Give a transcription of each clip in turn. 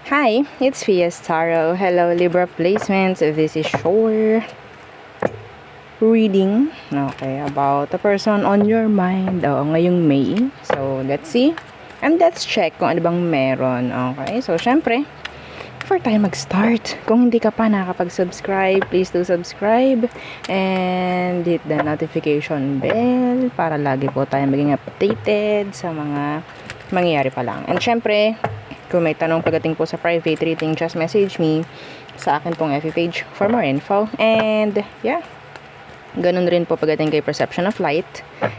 Hi, it's Fias Taro. Hello, Libra placements. This is Shore reading. Okay, about a person on your mind. Ngayong May. So, let's see. And let's check kung ano bang meron. Okay, so syempre, before tayo mag-start, kung hindi ka pa nakakapag-subscribe, please do subscribe and hit the notification bell para lagi po tayo maging updated sa mga mangyayari pa lang. And syempre, kung may tanong pagdating po sa private reading, just message me sa akin pong FB page for more info. And yeah, ganun rin po pagdating kay Perception of Light.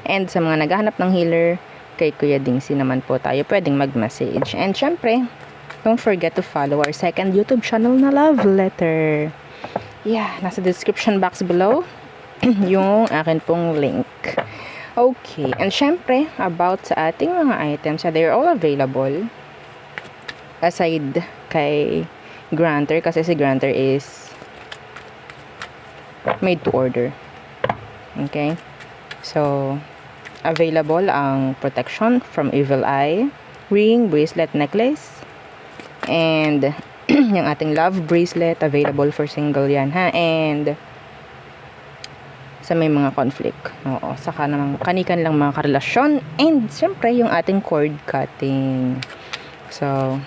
And sa mga naghahanap ng healer, kay Kuya Dingsi naman po tayo pwedeng mag-message. And syempre, don't forget to follow our second YouTube channel na Love Letter. Yeah, nasa description box below yung akin pong link. Okay, and syempre, about sa ating mga items, they're all available. Aside kay Granter, kasi si Granter is made to order. Okay? So, available ang protection from evil eye, ring, bracelet, necklace, and yung ating love bracelet, available for single yan, ha? And sa may mga conflict. Oo, saka namang kanikan lang mga karelasyon. And syempre, yung ating cord cutting. So,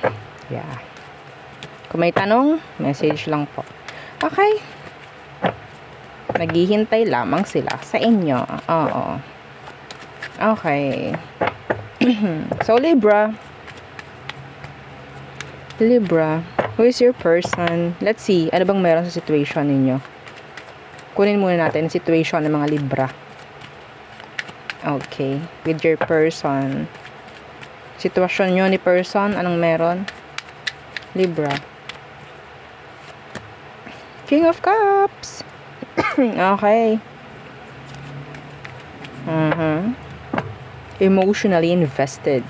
yeah. Kung may tanong, message lang po. Okay. Naghihintay lamang sila sa inyo. Oo. Okay. So, Libra, who is your person? Let's see, ano bang meron sa situation ninyo? Kunin muna natin ang situation ng mga Libra. Okay. With your person. Sitwasyon nyo ni person, anong meron? Libra. King of Cups. Okay. Emotionally invested.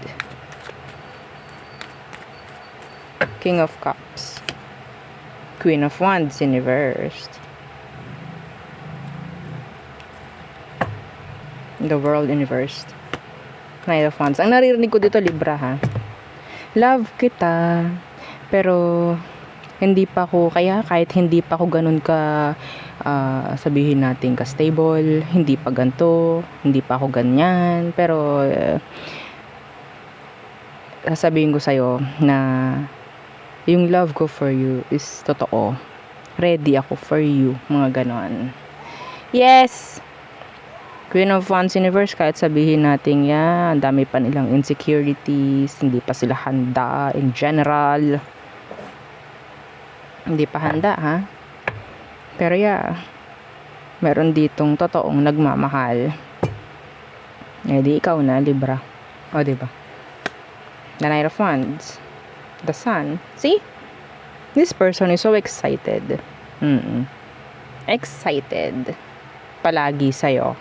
King of Cups. Queen of Wands in reversed. The World in reversed. Knight of Wands. Ang naririnig ko dito, Libra, ha? Love kita, pero hindi pa ako, kaya kahit hindi pa ako ganun ka, sabihin natin ka stable, hindi pa ganito, hindi pa ako ganyan, pero sasabihin ko sa'yo na yung love ko for you is totoo. Ready ako for you, mga ganon. Yes! Queen of Wands Universe, kahit sabihin natin yan, ang dami pa nilang insecurities, hindi pa sila handa in general. Hindi pa handa, ha? Pero yeah, meron ditong totoong nagmamahal. Eh di ikaw na, Libra. O, diba? The Knight of Wands. The Sun. See? This person is so excited. Excited. Palagi sa'yo.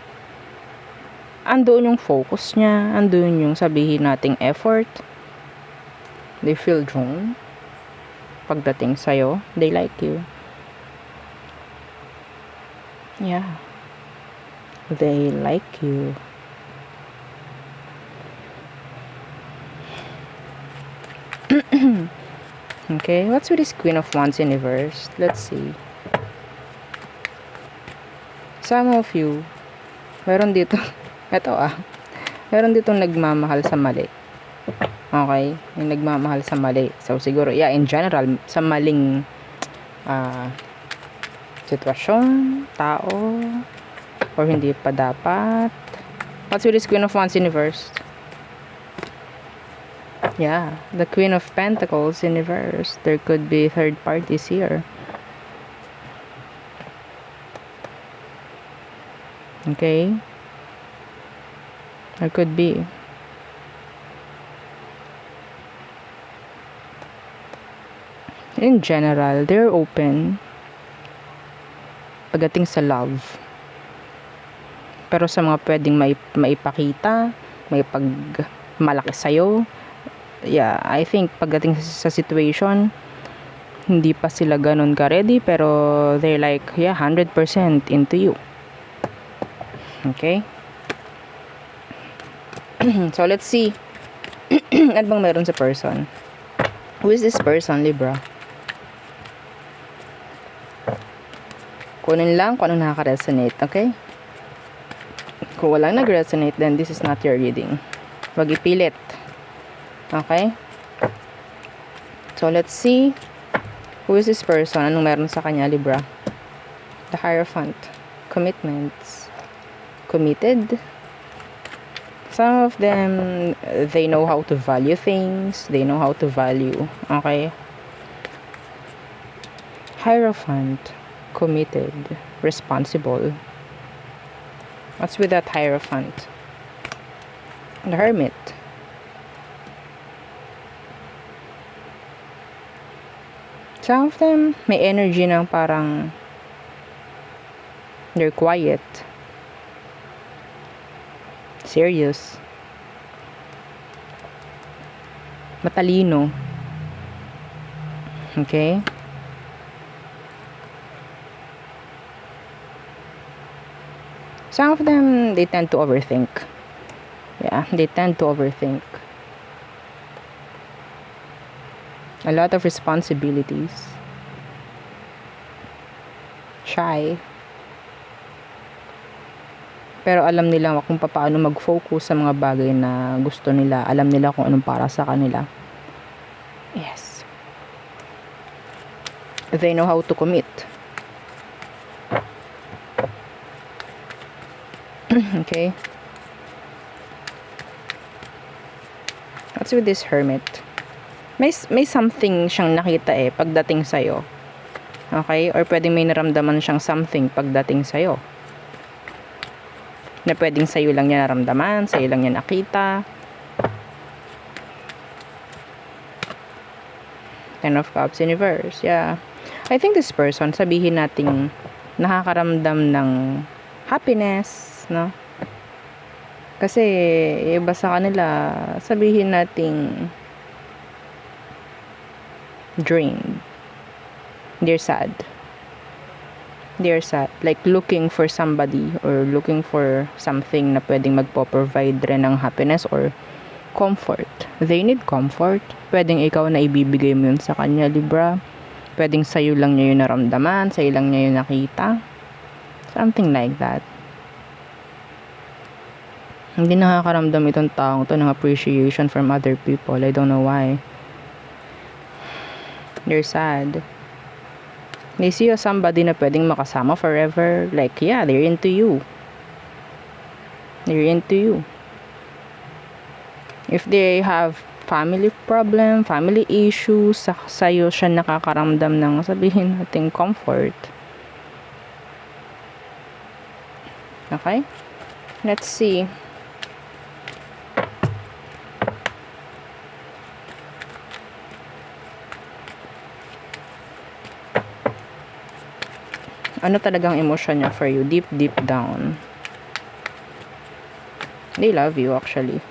Andoon yung focus niya, andoon yung sabihin nating effort. They feel drawn. Pagdating sa'yo, they like you. Yeah. They like you. Okay, what's with this Queen of Wands in reverse? Let's see. Some of you, meron dito, meron ditong nagmamahal sa mali. Okay? Yung nagmamahal sa mali. So, siguro, yeah, in general, sa maling sitwasyon, tao, or hindi pa dapat. What's with this Queen of Wands in reverse? Yeah, the Queen of Pentacles in reverse. There could be third parties here. Okay? There could be. In general, they're open pagdating sa love. Pero sa mga pwedeng maipakita, may pagmalaki sa'yo, yeah, I think pagdating sa situation, hindi pa sila ganun ka-ready, pero they're like, yeah, 100% into you. Okay? So, let's see. Ano bang meron sa person? Who is this person, Libra? Kunin lang kung anong nakaka-resonate, okay? Kung walang nag-resonate, then this is not your reading. Wag ipilit. Okay? So, let's see. Who is this person? Anong meron sa kanya, Libra? The Hierophant. Commitments. Committed. Some of them, they know how to value things. They know how to value. Okay? Hierophant. Committed. Responsible. What's with that Hierophant? The Hermit. Some of them, may energy ng parang they're quiet. Serious. Matalino. Okay? Some of them, they tend to overthink. Yeah, they tend to overthink. A lot of responsibilities. Shy. Pero alam nila kung paano mag-focus sa mga bagay na gusto nila. Alam nila kung anong para sa kanila. Yes. They know how to commit. Okay. What's with this Hermit? May something siyang nakita pagdating sa'yo. Okay? Or pwedeng may naramdaman siyang something pagdating sa'yo. Na pwedeng sa'yo lang niya naramdaman, sa'yo lang niya nakita. Ten of Cups in reverse. Yeah. I think this person, sabihin nating nakakaramdam ng happiness, no? Kasi iba sa kanila, sabihin nating drained. They're sad. They're sad. Like looking for somebody or looking for something na pwedeng magpo-provide rin ng happiness or comfort. They need comfort. Pwedeng ikaw na ibibigay mo yun sa kanya, Libra. Pwedeng sa'yo lang niya yung naramdaman, sa'yo lang niya yung nakita. Something like that. Hindi nakakaramdam itong taong to ng appreciation from other people. I don't know why. They're sad. They see you somebody na pwedeng makasama forever. Like, yeah, they're into you. They're into you. If they have family problem, family issues, sa'yo siya nakakaramdam ng sabihin natin comfort. Okay? Let's see. Ano talagang emotion niya for you? Deep, deep down. They love you, actually.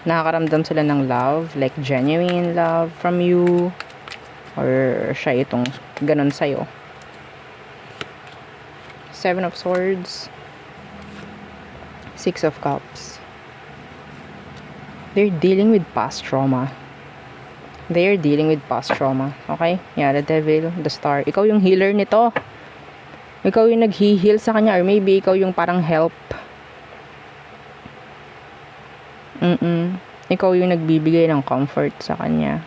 Nakakaramdam sila ng love, like genuine love from you. Or siya itong ganun sa'yo. Seven of Swords. Six of Cups. They're dealing with past trauma. They're dealing with past trauma. Okay? Yeah, the Devil, the Star. Ikaw yung healer nito. Ikaw yung nag-heal sa kanya. Or maybe ikaw yung parang help. Ikaw yung nagbibigay ng comfort sa kanya.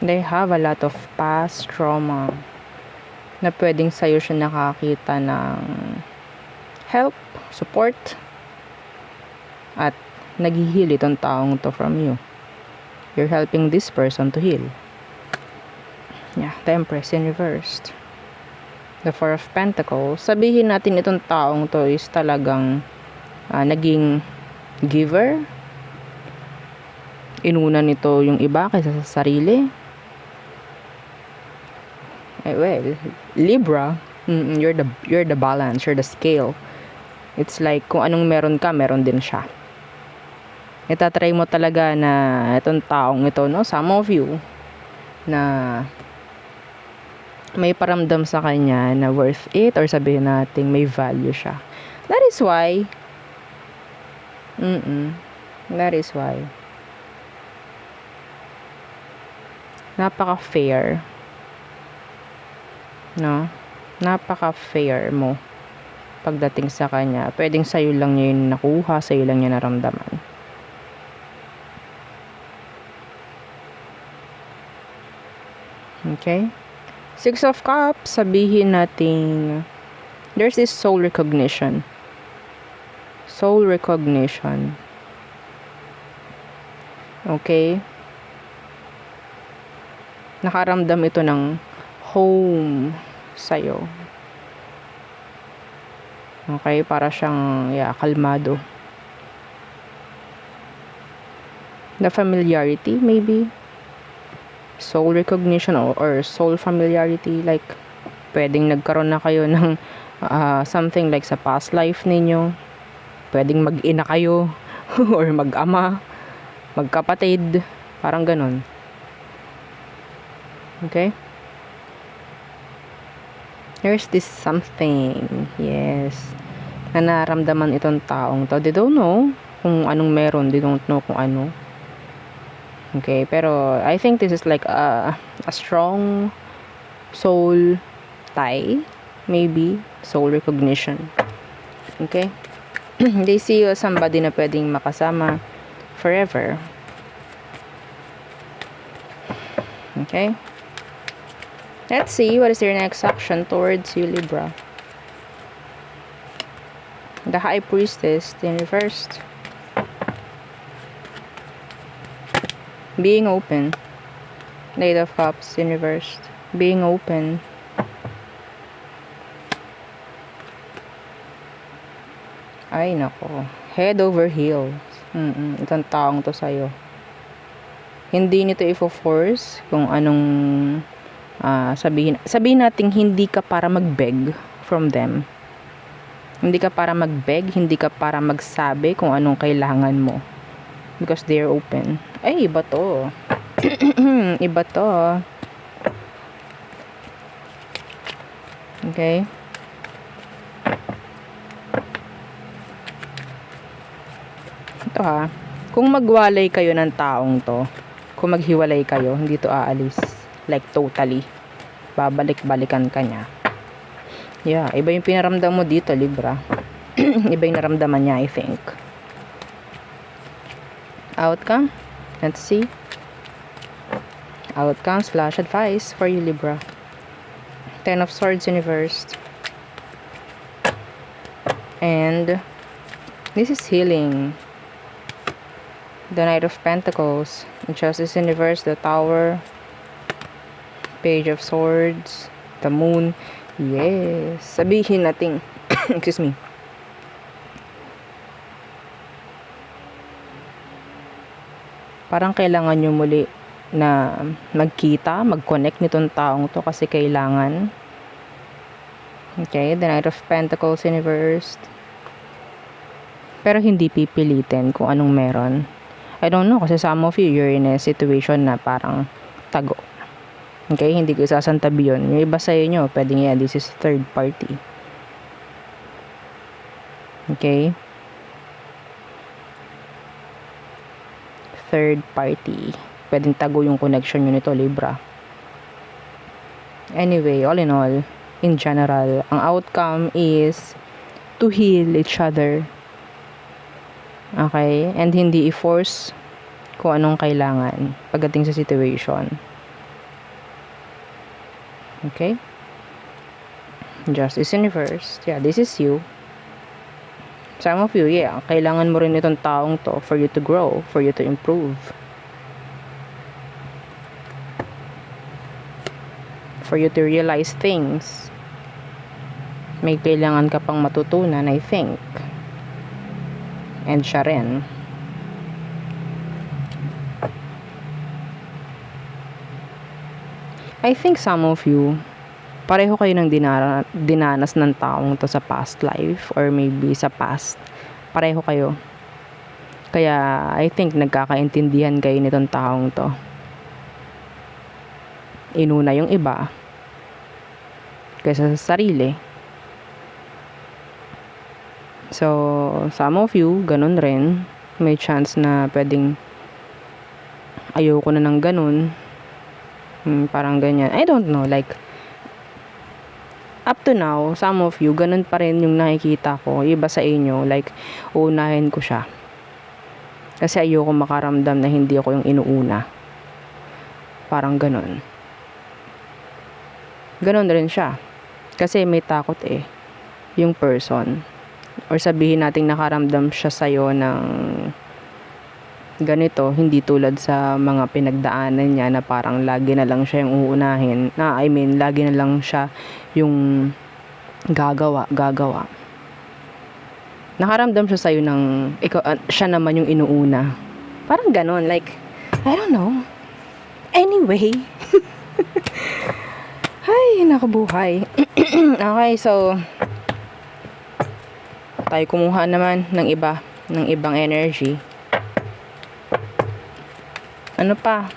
They have a lot of past trauma. Na pwedeng sa'yo siya nakakita ng help, support, at nag-heal itong taong to from you. You're helping this person to heal. Yeah, the Empress in reversed. The Four of Pentacles. Sabihin natin itong taong to is talagang naging giver. Inuna nito yung iba kaysa sa sarili. Well, Libra, you're the balance, you're the scale. It's like kung anong meron ka, meron din siya. Itatry mo talaga na itong taong ito, no? Some of you na may paramdam sa kanya na worth it or sabihin natin may value siya. That is why Napaka-fair. No? Napaka-fair mo pagdating sa kanya. Pwedeng sa'yo lang niya yung nakuha, sa'yo lang niya naramdaman. Okay? Six of Cups, sabihin natin, there's this soul recognition. Soul recognition. Okay? Nakaramdam ito ng home sa'yo. Okay? Para siyang, kalmado. The familiarity, maybe. Soul recognition or soul familiarity. Like, pwedeng nagkaroon na kayo ng something like sa past life ninyo. Pwedeng mag-ina kayo or mag-ama, magkapatid, parang ganun. Okay? There's this something, yes, na naramdaman itong taong to. They don't know kung anong meron, they don't know kung ano. Okay, pero I think this is like a strong soul tie, maybe, soul recognition. Okay? They see you as somebody na pwedeng makasama forever. Okay? Let's see what is your next action towards you, Libra. The High Priestess in reversed. Being open. Knight of Cups in reversed. Being open. Ay, nako. Head over heels. Itong taong to sa'yo. Hindi nito i-force kung anong sabihin natin hindi ka para mag-beg from them. Hindi ka para mag-beg, hindi ka para magsabi kung anong kailangan mo. Because they're open. Ay, iba to. Iba to. Okay? Ito ha. Kung magwalay kayo ng taong to, kung maghiwalay kayo, hindi to aalis. Like totally. Babalik-balikan ka niya. Yeah, iba yung pinaramdam mo dito, Libra. Iba yung naramdaman niya, I think. Outcome? Let's see. Outcome / advice for you, Libra. Ten of Swords in reversed. And this is healing. The Knight of Pentacles. Justice in reverse. The Tower. Page of Swords. The Moon. Yes. Sabihin natin. Excuse me. Parang kailangan nyo muli na magkita, mag-connect nitong taong to kasi kailangan. Okay, the Knight of Pentacles in reversed. Pero hindi pipilitin kung anong meron. I don't know, kasi some of you, you're in a situation na parang tago. Okay, hindi ko isasantabi yun. Yung iba sa inyo, pwedeng this is third party. Okay? Third party. Pwedeng tago yung connection nyo nito, Libra. Anyway, all in all, in general, ang outcome is to heal each other. Okay? And hindi i-force kung anong kailangan pagdating sa situation. Okay? Justice in reverse. Yeah, this is you. Some of you, kailangan mo rin itong taong to for you to grow, for you to improve. For you to realize things. May kailangan ka pang matutunan, I think. And siya rin. I think some of you, pareho kayo ng dinanas ng taong to sa past life or maybe sa past. Pareho kayo. Kaya I think nagkakaintindihan kayo nitong taong to. Inuna yung iba kaysa sa sarili. So, some of you, ganun rin. May chance na pwedeng ayoko na ng ganun. Parang ganyan. I don't know, like, up to now, some of you, ganun pa rin yung nakikita ko. Iba sa inyo, like, uunahin ko siya. Kasi ayoko makaramdam na hindi ako yung inuuna. Parang ganun. Ganun rin siya. Kasi may takot yung person. Or sabihin natin nakaramdam siya sa'yo ng ganito, hindi tulad sa mga pinagdaanan niya na parang lagi na lang siya yung uunahin. Lagi na lang siya yung gagawa. Nakaramdam siya sa'yo ng siya naman yung inuuna. Parang ganon, like, I don't know. Anyway. Ay, nakabuhay. Okay, so tayo kumuha naman ng ibang energy. Ano pa?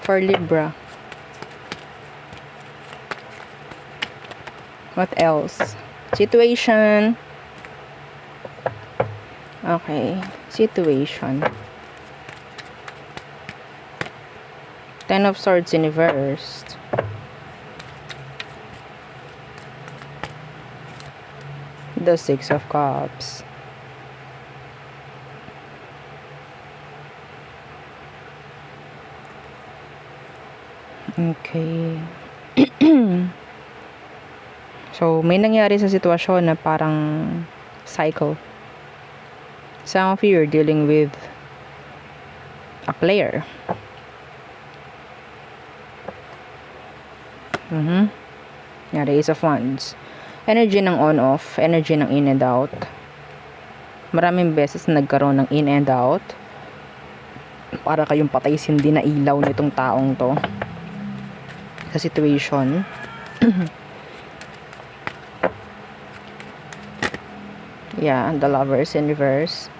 For Libra. What else? Situation. Okay. Situation. Ten of Swords in reverse. The Six of Cups. Okay. So, may nangyari sa sitwasyon na parang cycle. Some of you are dealing with a player. Yeah, the Ace of Wands. Energy ng on-off, energy ng in and out. Maraming beses na nagkaroon ng in and out. Para kayong patay sindi na ilaw nitong taong to. Sa situation. Yeah, the Lovers in reverse.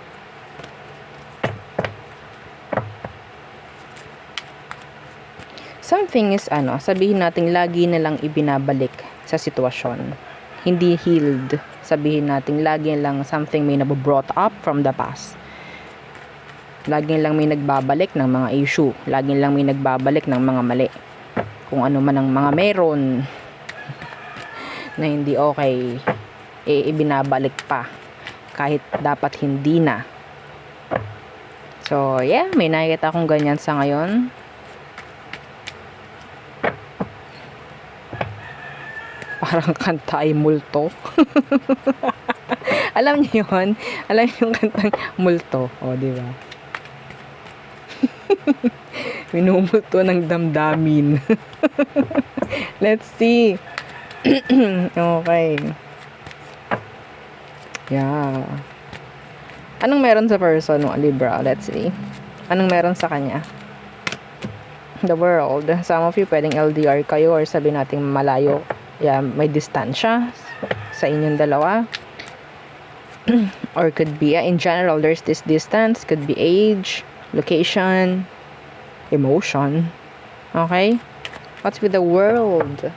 Something is sabihin natin lagi na lang ibinabalik sa sitwasyon. Hindi healed. Sabihin natin lagi lang something may nabobrought up from the past. Lagi lang may nagbabalik ng mga issue. Lagi lang may nagbabalik ng mga mali. Kung ano man ang mga meron na hindi okay, ibinabalik pa kahit dapat hindi na. So yeah, may nakikita akong ganyan sa ngayon. Parang kanta ay multo. Alam niyo yun? Alam niyo yung kantang multo? O, di ba? Minumulto ng damdamin. Let's see. Okay. Yeah. Anong meron sa person mo, Libra? Let's see. Anong meron sa kanya? The World. Some of you pwedeng LDR kayo or sabi nating malayo. Yeah, may distansya sa inyong dalawa. Or could be, in general, there's this distance. Could be age, location, emotion. Okay? What's with the World?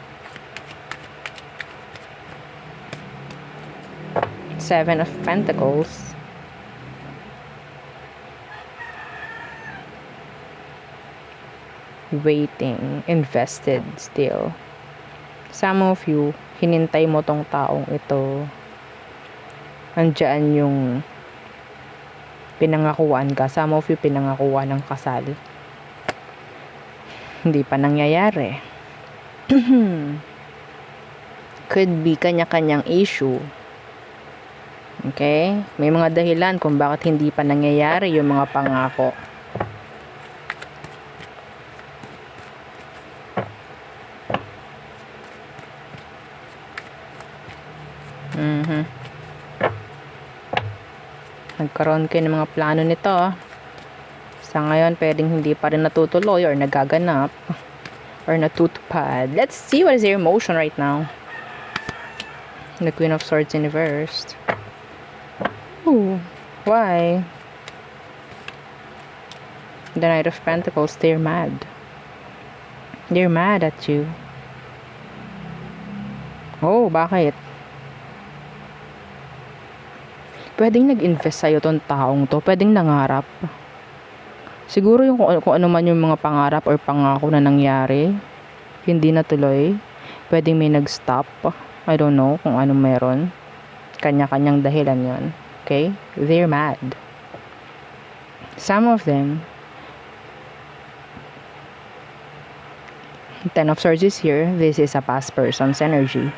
Seven of Pentacles. Waiting, invested still. Some of you, hinintay mo tong taong ito. Andiyan yung pinangakuan ka. Some of you pinangakuan ng kasal. Hindi pa nangyayari. Could be kanya-kanyang issue. Okay? May mga dahilan kung bakit hindi pa nangyayari yung mga pangako. Nagkaroon kayo ng mga plano nito. Sa ngayon, pwedeng hindi pa rin natutuloy or nagaganap or natutupad. Let's see what is your emotion right now. The Queen of Swords in reversed. Ooh, why? The Knight of Pentacles, they're mad. They're mad at you. Oh, bakit? Pwedeng nag-invest sa'yo tong taong to. Pwedeng nangarap. Siguro yung kung ano man yung mga pangarap or pangako na nangyari, hindi natuloy. Pwedeng may nag-stop. I don't know kung ano meron. Kanya-kanyang dahilan yon. Okay? They're mad. Some of them, Ten of Swords is here. This is a past person's energy.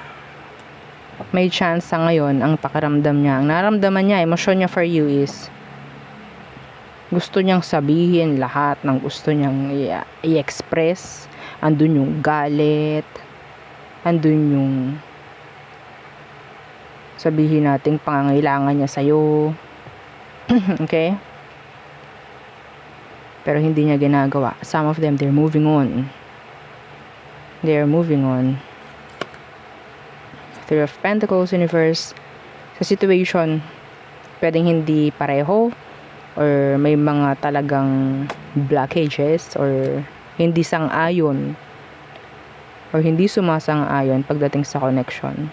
May chance sa ngayon ang pakiramdam niya. Ang naramdaman niya, emosyon niya for you is gusto niyang sabihin lahat ng gusto niyang i-express. Andun yung galit. Andun yung sabihin nating pangangailangan niya sa'yo. Okay? Pero hindi niya ginagawa. Some of them, they're moving on. They're moving on. Three of Pentacles, Universe. Sa situation, pwedeng hindi pareho or may mga talagang blockages or hindi sang-ayon or hindi sumasang-ayon pagdating sa connection.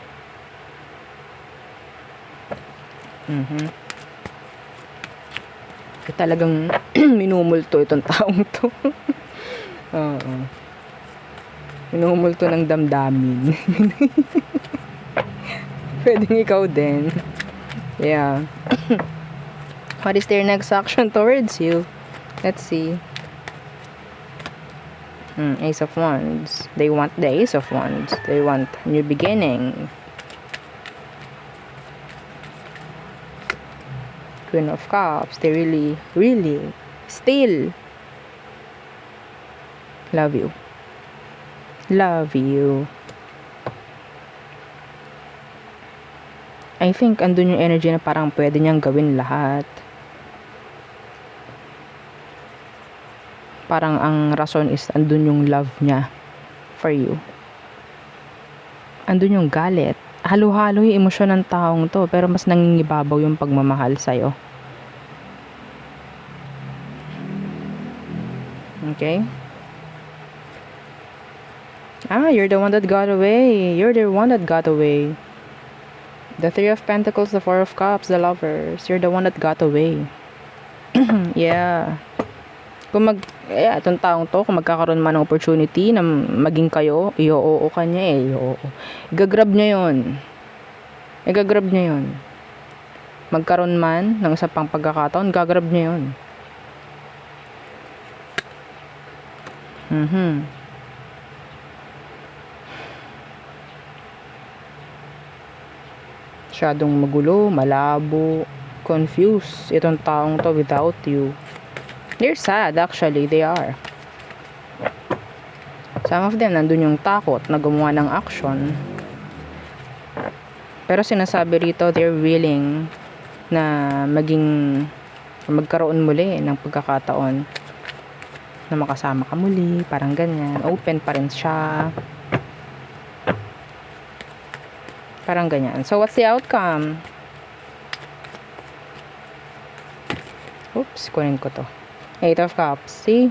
Talagang minumulto itong taong to. Oo. Minumulto ng damdamin. Pwedeng ikaw din. Yeah. What is their next action towards you? Let's see. Ace of Wands. They want the Ace of Wands. They want new beginning. Queen of Cups. They really, really still love you. Love you. I think andun yung energy na parang pwede niyang gawin lahat. Parang ang rason is andun yung love niya for you. Andun yung galit. Halo-halo yung emosyon ng taong to, pero mas nangingibabaw yung pagmamahal sa'yo. Okay? You're the one that got away. You're the one that got away. The Three of Pentacles, the Four of Cups, the Lovers. You're the one that got away. Yeah. Itong taong to, kung magkakaroon man ng opportunity na maging kayo, i-oo ka niya i-oo. Igagrab niya yun. Igagrab niya yun. Magkaroon man ng isa pang pagkakataon, gagrab niya yun. Masyadong magulo, malabo, confused itong taong to without you. They're sad, actually. They are. Some of them, nandun yung takot na gumawa ng action. Pero sinasabi rito, they're willing na magkaroon muli ng pagkakataon na makasama ka muli, parang ganyan. Open pa rin siya. Parang ganyan. So, what's the outcome? Oops, kunin ko to. Eight of Cups. See?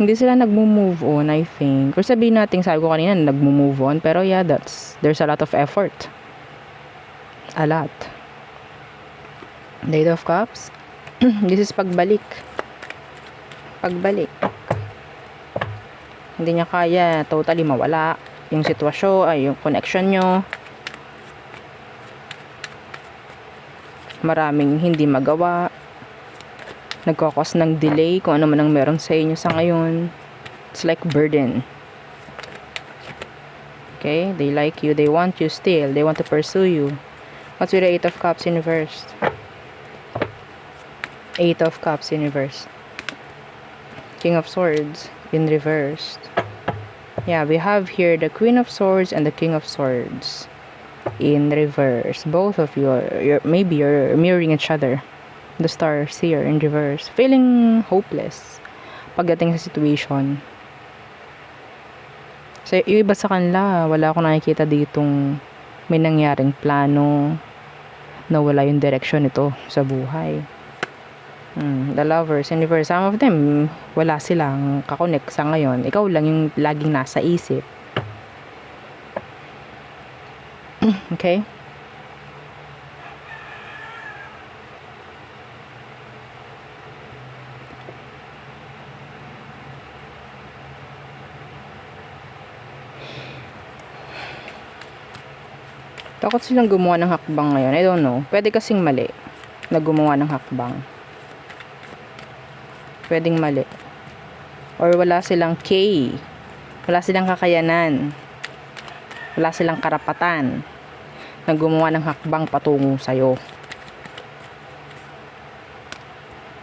Hindi sila nagmo-move on, I think. Or sabihin natin, sabi ko kanina, nagmo-move on. Pero yeah, there's a lot of effort. A lot. Eight of Cups. This is pagbalik. Pagbalik. Hindi niya kaya totally mawala yung sitwasyon, yung connection nyo. Maraming hindi magawa. Nagkakos ng delay kung ano man ang meron sa inyo sa ngayon. It's like burden. Okay? They like you. They want you still. They want to pursue you. What's with the Eight of Cups in reverse? Eight of Cups in reverse. King of Swords in reverse. Yeah, we have here the Queen of Swords and the King of Swords in reverse. Both of you maybe you're mirroring each other. The stars here in reverse. Feeling hopeless pagdating sa situation. So, yung iba sa kanila, wala akong nakikita ditong may nangyaring plano na wala yung direction nito sa buhay. The Lovers in reverse. Some of them, wala silang kakonek sa ngayon. Ikaw lang yung laging nasa isip. Okay? Takot silang gumawa ng hakbang ngayon. I don't know. Pwede kasing mali na gumawa ng hakbang. Pwedeng mali. Or wala silang wala silang kakayanan. Wala silang karapatan na gumawa ng hakbang patungo sa'yo.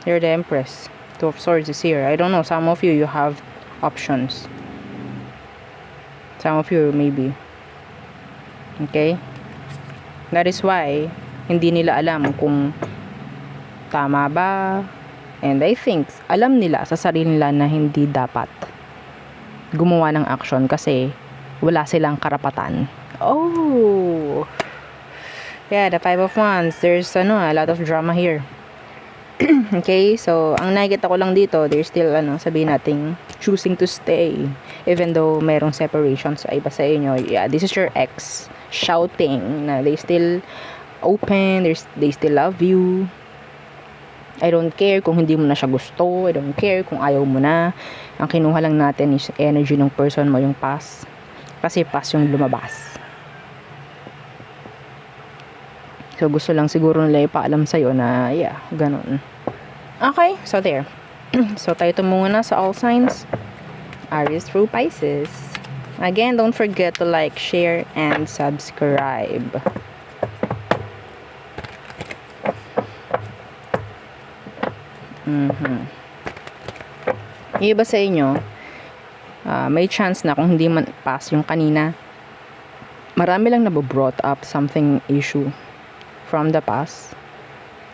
You're the Empress. Two of Swords is here. I don't know. Some of you have options. Some of you, maybe. Okay? That is why, hindi nila alam kung tama ba. And I think, alam nila sa sarili nila na hindi dapat gumawa ng action kasi wala silang karapatan. Oh! Yeah, the Five of Wands. There's a lot of drama here. Okay, so ang nakikita ko lang dito, there's still sabihin nating choosing to stay even though merong separation sa iba sa inyo. Yeah, this is your ex shouting na they still open, they still love you. I don't care kung hindi mo na siya gusto, I don't care kung ayaw mo na. Ang kinuha lang natin is energy ng person mo, yung past, kasi past yung lumabas. So gusto lang siguro nila ipaalam sa'yo na yeah, ganun. Okay, so there. So tayo muna sa all signs. Aries through Pisces. Again, don't forget to like, share, and subscribe. Yung iba sa inyo, may chance na kung hindi man pass yung kanina, marami lang nabobrought up something issue from the past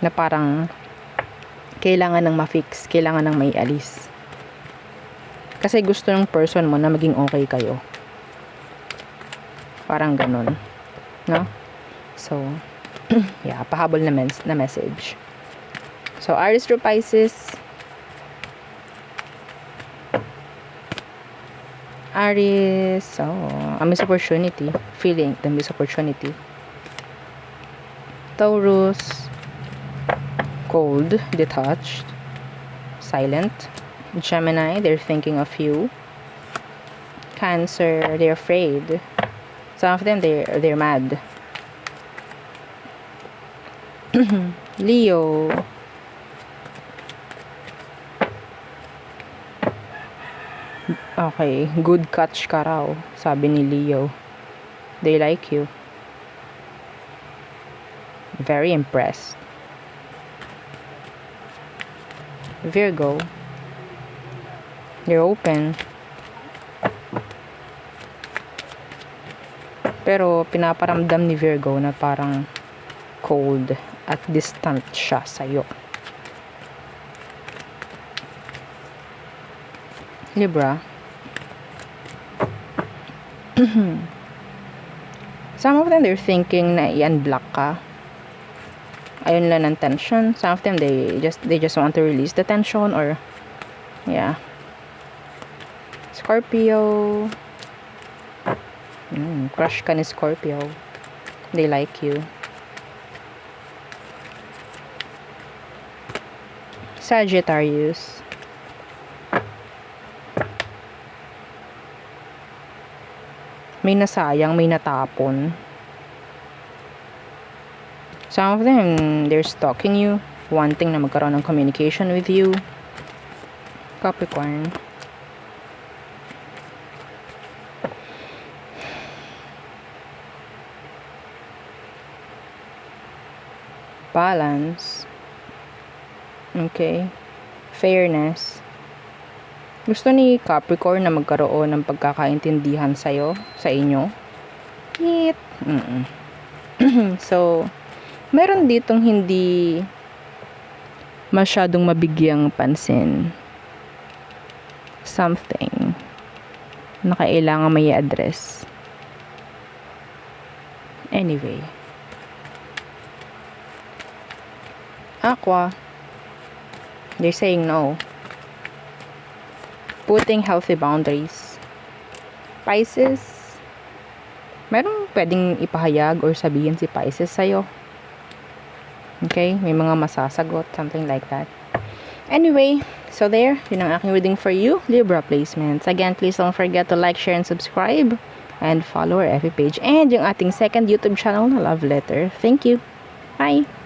na parang kailangan ng ma-fix, kailangan ng may alis. Kasi gusto ng person mo na maging okay kayo. Parang ganun. No? So, yeah, pahabol na message. So, Aries through Pisces. Aries, a missed opportunity. Feeling the missed opportunity. Taurus, cold, detached, silent. Gemini, they're thinking of you. Cancer, they're afraid. Some of them, they're mad. Leo, okay, good catch ka raw, sabi ni Leo. They like you. Very impressed. Virgo, you're open. Pero pinaparamdam ni Virgo na parang cold at distant siya sa'yo. Libra, some of them they're thinking na i-unblock ka. Ayun lang ng tension. Some of them they just want to release the tension, or yeah. Scorpio, crush ka ni Scorpio. They like you. Sagittarius, may nasayang, may natapon. Some of them, they're stalking you, wanting na magkaroon ng communication with you. Capricorn, balance. Okay. Fairness. Gusto ni Capricorn na magkaroon ng pagkakaintindihan sa'yo, sa inyo. Yet. So, meron ditong hindi masyadong mabigyang pansin. Something na kailangan may address. Anyway. Aqua, they're saying no. Putting healthy boundaries. Pisces, merong pwedeng ipahayag or sabihin si Pisces sa'yo. Okay? May mga masasagot, something like that. Anyway, so there, yun ang aking reading for you, Libra placements. Again, please don't forget to like, share, and subscribe. and follow our FB page and yung ating second YouTube channel na Love Letter. Thank you. Bye!